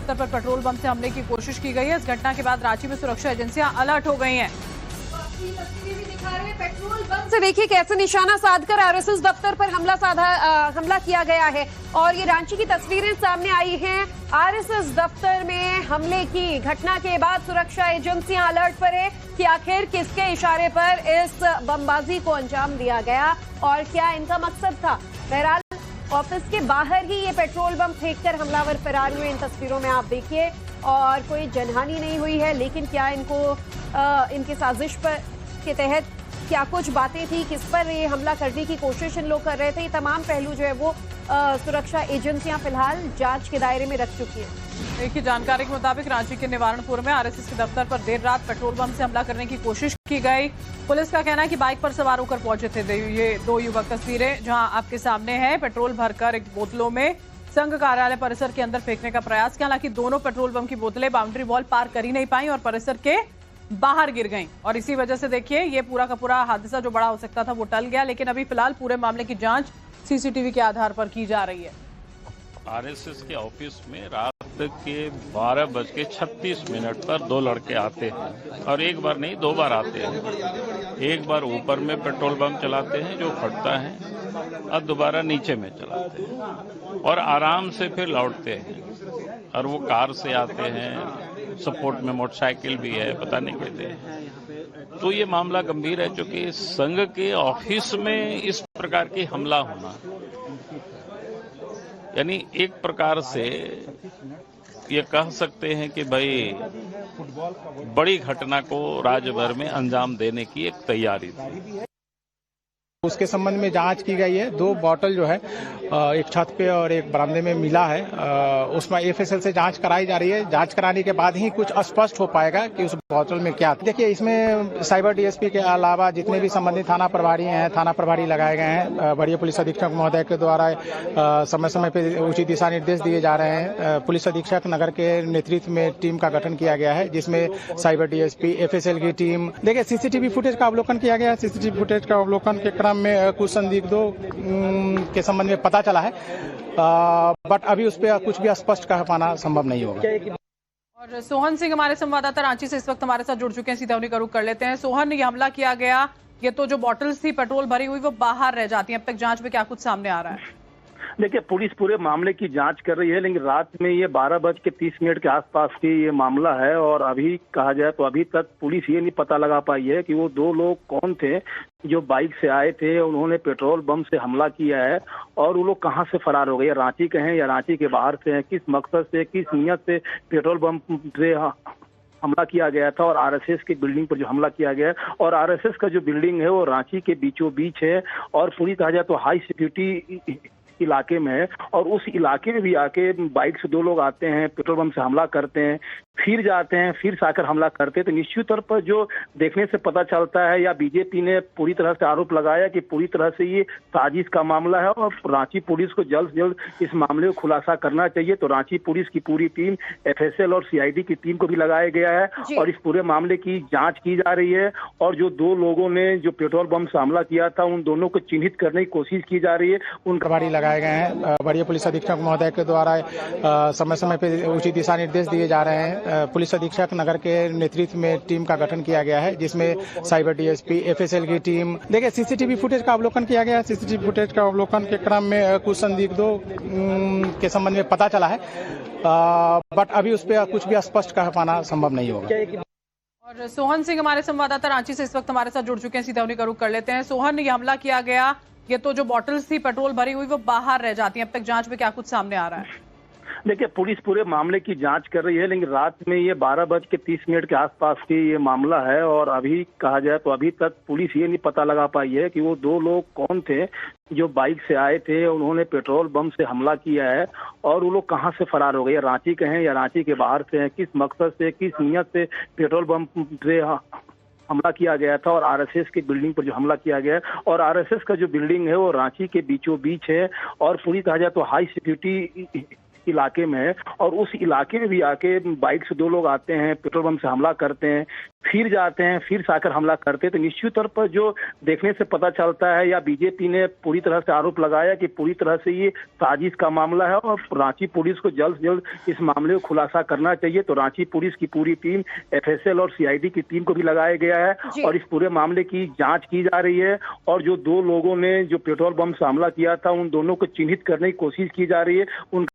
दफ्तर पर petrol bomb से हमले की कोशिश की गई है। इस घटना के बाद रांची में सुरक्षा एजेंसियां अलर्ट हो गई हैं। पेट्रोल बम से देखिए कैसे निशाना साधकर आरएसएस दफ्तर पर हमला किया गया है। और ये रांची की तस्वीरें सामने आई हैं। आरएसएस दफ्तर में हमले की घटना के बाद सुरक्षा एजेंसियां अलर्ट पर है कि आखिर किसके इशारे पर इस बमबाजी को अंजाम दिया गया और क्या इनका मकसद था। बहरहाल ऑफिस के बाहर ही ये पेट्रोल बम फेंककर हमलावर फरार हुए। इन तस्वीरों में आप देखिए, और कोई जनहानि नहीं हुई है, लेकिन क्या इनको इनकी साजिश पर के तहत क्या कुछ बातें थी, किस पर ये हमला करने की कोशिश इन लोग कर रहे थे, ये तमाम पहलू जो है वो सुरक्षा एजेंसियां फिलहाल जांच के दायरे में रख चुकी हैं। एक ही जानकारी के मुताबिक रांची के निवारणपुर में आरएसएस के दफ्तर पर देर रात पेट्रोल बम से हमला करने की कोशिश की गई। पुलिस का कहना है कि बाइक पर सवार होकर पहुंचे थे ये दो युवक। तस्वीरें जहां आपके सामने है, पेट्रोल भरकर एक बोतलों में संघ कार्यालय परिसर के अंदर फेंकने का प्रयास किया। हालांकि दोनों पेट्रोल बम की बोतलें बाउंड्री वॉल पार कर ही नहीं पाई और परिसर के बाहर गिर गईं। और इसी वजह से देखिए ये पूरा का पूरा हादसा जो बड़ा हो सकता था वो टल गया। लेकिन अभी फिलहाल पूरे मामले की जांच सीसीटीवी के आधार पर की जा रही है। आरएसएस के ऑफिस में रात के 12:36 पर दो लड़के आते हैं और एक बार नहीं 2 बार आते हैं। एक बार ऊपर में पेट्रोल बम चलाते हैं जो फटता है और दोबारा नीचे में चलाते हैं और आराम से फिर लौटते हैं। और वो कार से आते हैं, सपोर्ट में मोटरसाइकिल भी है, पता नहीं कहते। तो ये मामला गंभीर है, क्योंकि संघ के ऑफिस में इस प्रकार की हमला होना यानी एक प्रकार से ये कह सकते हैं कि भाई बड़ी घटना को राज्य भर में अंजाम देने की एक तैयारी थी। उसके संबंध में जांच की गई है। 2 बोतल जो है एक छत पे और एक बरामदे में मिला है। उसमें एफएसएल से जांच कराई जा रही है। जांच कराने के बाद ही कुछ स्पष्ट हो पाएगा कि उस बोतल में क्या था। देखिए, इसमें साइबर डीएसपी के अलावा जितने भी संबंधित थाना प्रभारी हैं, थाना प्रभारी लगाए गए हैं। वरीय पुलिस अधीक्षक महोदय के द्वारा समय समय पर उचित दिशा निर्देश दिए जा रहे हैं। पुलिस अधीक्षक नगर के नेतृत्व में टीम का गठन किया गया है, जिसमें साइबर डीएसपी, एफएसएल की टीम। देखिए, सीसीटीवी फुटेज का अवलोकन किया गया है। सीसीटीवी फुटेज का अवलोकन के क्रम में कुछ संदिग्धों के संबंध में पता चला है, बट अभी उस पर कुछ भी स्पष्ट कह पाना संभव नहीं होगा। और सोहन सिंह हमारे संवाददाता रांची से इस वक्त हमारे साथ जुड़ चुके हैं। सीधा उन्हीं का रुख कर लेते हैं। सोहन, ये हमला किया गया, ये तो जो बॉटल्स थी पेट्रोल भरी हुई वो बाहर रह जाती हैं। अब तक जांच में क्या कुछ सामने आ रहा है? देखिए, पुलिस पूरे मामले की जांच कर रही है, लेकिन रात में ये 12:30 के आसपास की ये मामला है। और अभी कहा जाए तो अभी तक पुलिस ये नहीं पता लगा पाई है कि वो 2 लोग कौन थे जो बाइक से आए थे, उन्होंने पेट्रोल बम से हमला किया है और वो लोग कहां से फरार हो गए, रांची के हैं या रांची के बाहर से हैं, किस मकसद से, किस नियत से पेट्रोल बम से हमला किया गया था। और आरएसएस की बिल्डिंग पर जो हमला किया गया है, और आरएसएस का जो बिल्डिंग है वो रांची के बीचों बीच है और पूरी कहा जाए तो हाई सिक्योरिटी इलाके में है। और उस इलाके में भी आके बाइक से 2 लोग आते हैं, पेट्रोल बम से हमला करते हैं, फिर जाते हैं, फिर आकर हमला करते हैं। तो निश्चित तौर पर जो देखने से पता चलता है, या बीजेपी ने पूरी तरह से आरोप लगाया कि पूरी तरह से ये साजिश का मामला है और रांची पुलिस को जल्द से जल्द इस मामले को खुलासा करना चाहिए। तो रांची पुलिस की पूरी टीम, एफएसएल और सीआईडी की टीम को भी लगाया गया है और इस पूरे मामले की जांच की जा रही है। और जो 2 लोगों ने जो पेट्रोल बम से हमला किया था, उन दोनों को चिन्हित करने की कोशिश की जा रही है। उन प्रभारी लगाए गए हैं। वरीय पुलिस अधीक्षक महोदय के द्वारा समय समय पर उचित दिशा निर्देश दिए जा रहे हैं। पुलिस अधीक्षक नगर के नेतृत्व में टीम का गठन किया गया है, जिसमें साइबर डीएसपी, एफएसएल की टीम। देखिए, सीसीटीवी फुटेज का अवलोकन किया गया है। सीसीटीवी फुटेज का अवलोकन के क्रम में कुछ संदिग्धों के संबंध में पता चला है, बट अभी उस पर कुछ भी स्पष्ट कह पाना संभव नहीं होगा। और सोहन सिंह हमारे संवाददाता रांची से इस वक्त हमारे साथ जुड़ चुके हैं। सीधा उन्हीं का रुख कर लेते हैं। सोहन, ये हमला किया गया, ये तो जो बॉटल्स थी पेट्रोल भरी हुई वो बाहर रह जाती हैं। अब तक जांच में क्या कुछ सामने आ रहा है? देखिए, पुलिस पूरे मामले की जांच कर रही है, लेकिन रात में ये 12:30 के आसपास की ये मामला है। और अभी कहा जाए तो अभी तक पुलिस ये नहीं पता लगा पाई है कि वो 2 लोग कौन थे जो बाइक से आए थे, उन्होंने पेट्रोल बम से हमला किया है और वो लोग कहां से फरार हो गए, रांची के हैं या रांची के बाहर से हैं, किस मकसद से, किस नियत से पेट्रोल बम से हमला किया गया था। और आरएसएस की बिल्डिंग पर जो हमला किया गया है, और आरएसएस का जो बिल्डिंग है वो रांची के बीचों बीच है और पूरी कहा जाए तो हाई सिक्योरिटी इलाके में है और उस इलाके में भी आके बाइक से दो लोग आते हैं, पेट्रोल बम से हमला करते हैं, फिर जाते हैं, फिर से आकर हमला करते हैं, तो निश्चित तौर पर जो देखने से पता चलता है या बीजेपी ने पूरी तरह से आरोप लगाया कि पूरी तरह से ये साजिश का मामला है और रांची पुलिस को जल्द से जल्द इस मामले को खुलासा करना चाहिए। तो रांची पुलिस की पूरी टीम, एफएसएल और सीआईडी की टीम को भी लगाया गया है और इस पूरे मामले की जांच की जा रही है और जो दो लोगों ने जो पेट्रोल बम से हमला किया था उन दोनों को चिन्हित करने की कोशिश की जा रही है। उन